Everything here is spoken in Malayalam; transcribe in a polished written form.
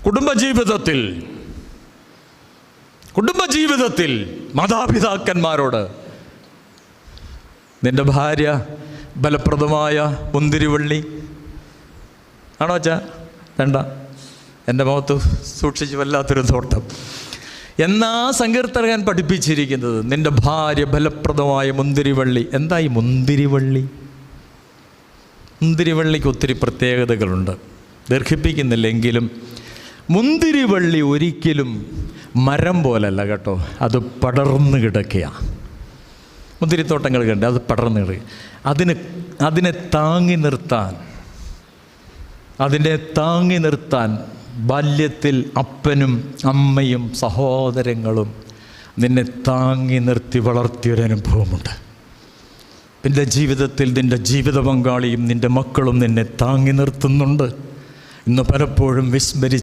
കുടുംബജീവിതത്തിൽ മാതാപിതാക്കന്മാരോട് നിൻ്റെ ഭാര്യ ബലപ്രദമായ മുന്തിരിവള്ളി ആണോ അച്ഛാ? വേണ്ട, എൻ്റെ മുഖത്ത് സൂക്ഷിച്ച് വല്ലാത്തൊരു തോട്ടം. എന്നാ സങ്കീർത്തകൻ പഠിപ്പിച്ചിരിക്കുന്നത് നിൻ്റെ ഭാര്യ ബലപ്രദമായ മുന്തിരിവള്ളി. എന്താ ഈ മുന്തിരിവള്ളി? മുന്തിരിവള്ളിക്ക് ഒത്തിരി പ്രത്യേകതകളുണ്ട്, ദീർഘിപ്പിക്കുന്നില്ലെങ്കിലും മുന്തിരിവള്ളി ഒരിക്കലും മരം പോലല്ല കേട്ടോ, അത് പടർന്നു കിടക്കുകയാണ്. മുന്തിരിത്തോട്ടങ്ങൾ കണ്ട് അത് പടർന്നു കിടക്കുക. അതിനെ താങ്ങി നിർത്താൻ ബാല്യത്തിൽ അപ്പനും അമ്മയും സഹോദരങ്ങളും നിന്നെ താങ്ങി നിർത്തി വളർത്തിയൊരനുഭവമുണ്ട്. നിൻ്റെ ജീവിതത്തിൽ നിൻ്റെ ജീവിത പങ്കാളിയും നിൻ്റെ മക്കളും നിന്നെ താങ്ങി നിർത്തുന്നുണ്ട്. ഇന്ന് പലപ്പോഴും വിസ്മരിച്ച്